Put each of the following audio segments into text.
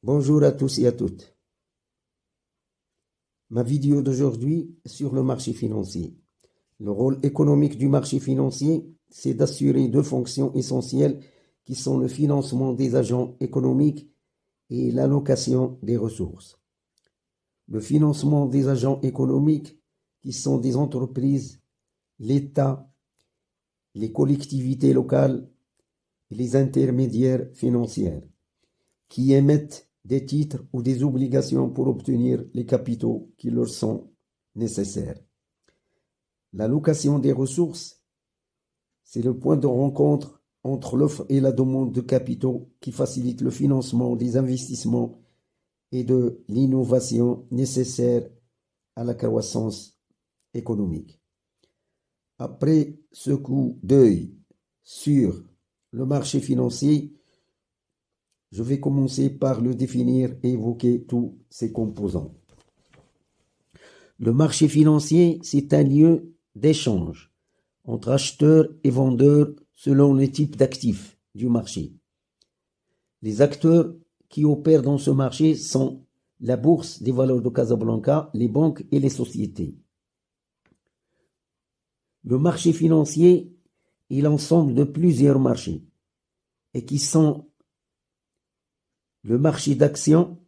Bonjour à tous et à toutes. Ma vidéo d'aujourd'hui est sur le marché financier. Le rôle économique du marché financier, c'est d'assurer deux fonctions essentielles qui sont le financement des agents économiques et l'allocation des ressources. Le financement des agents économiques, qui sont des entreprises, l'État, les collectivités locales et les intermédiaires financiers, qui émettent des titres ou des obligations pour obtenir les capitaux qui leur sont nécessaires. L'allocation des ressources, c'est le point de rencontre entre l'offre et la demande de capitaux qui facilite le financement des investissements et de l'innovation nécessaire à la croissance économique. Après ce coup d'œil sur le marché financier, je vais commencer par le définir et évoquer tous ses composants. Le marché financier, c'est un lieu d'échange entre acheteurs et vendeurs selon les types d'actifs du marché. Les acteurs qui opèrent dans ce marché sont la Bourse des valeurs de Casablanca, les banques et les sociétés. Le marché financier est l'ensemble de plusieurs marchés et qui sont le marché d'actions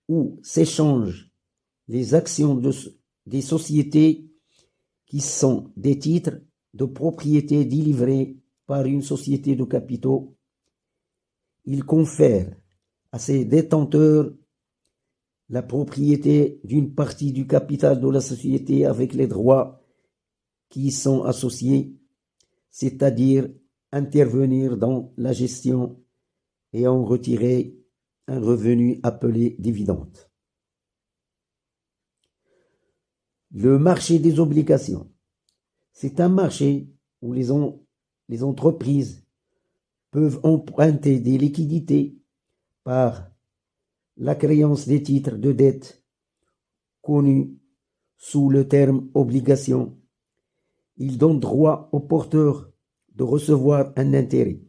où s'échangent les actions des sociétés qui sont des titres de propriété délivrés par une société de capitaux. Il confère à ses détenteurs la propriété d'une partie du capital de la société avec les droits qui y sont associés, c'est-à-dire intervenir dans la gestion et en retirer un revenu appelé dividende. Le marché des obligations, c'est un marché où les entreprises peuvent emprunter des liquidités par la créance des titres de dette connus sous le terme obligation. Il donne droit au porteur de recevoir un intérêt.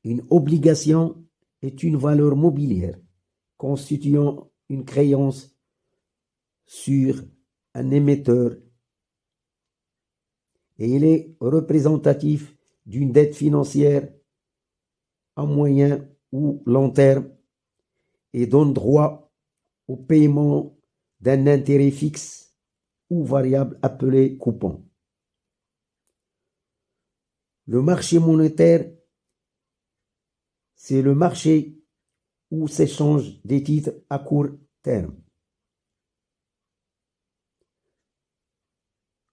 Une obligation est une valeur mobilière constituant une créance sur un émetteur et il est représentatif d'une dette financière à moyen ou long terme et donne droit au paiement d'un intérêt fixe ou variable appelé coupon. Le marché monétaire, c'est le marché où s'échangent des titres à court terme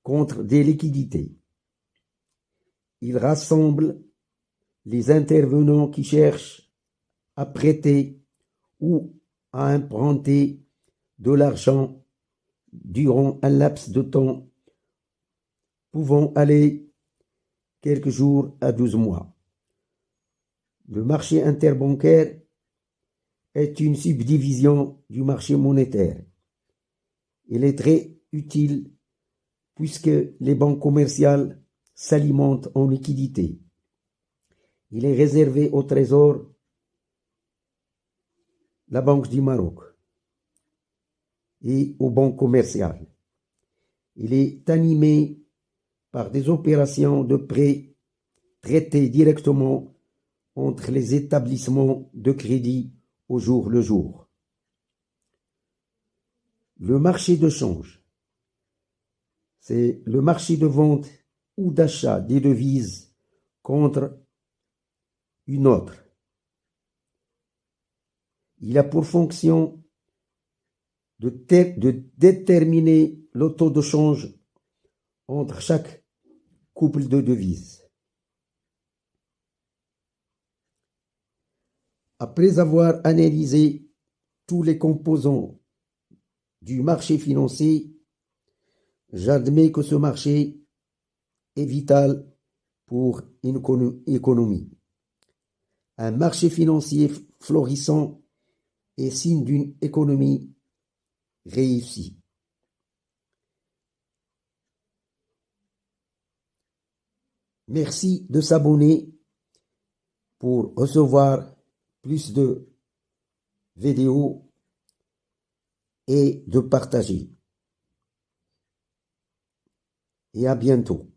contre des liquidités. Il rassemble les intervenants qui cherchent à prêter ou à emprunter de l'argent durant un laps de temps pouvant aller quelques jours à 12 mois. Le marché interbancaire est une subdivision du marché monétaire. Il est très utile puisque les banques commerciales s'alimentent en liquidités. Il est réservé au Trésor, la Banque du Maroc et aux banques commerciales. Il est animé par des opérations de prêt traitées directement entre les établissements de crédit au jour le jour. Le marché de change, c'est le marché de vente ou d'achat des devises contre une autre. Il a pour fonction de déterminer le taux de change entre chaque couple de devises. Après avoir analysé tous les composants du marché financier, j'admets que ce marché est vital pour une économie. Un marché financier florissant est signe d'une économie réussie. Merci de s'abonner pour recevoir plus de vidéos et de partager. Et à bientôt.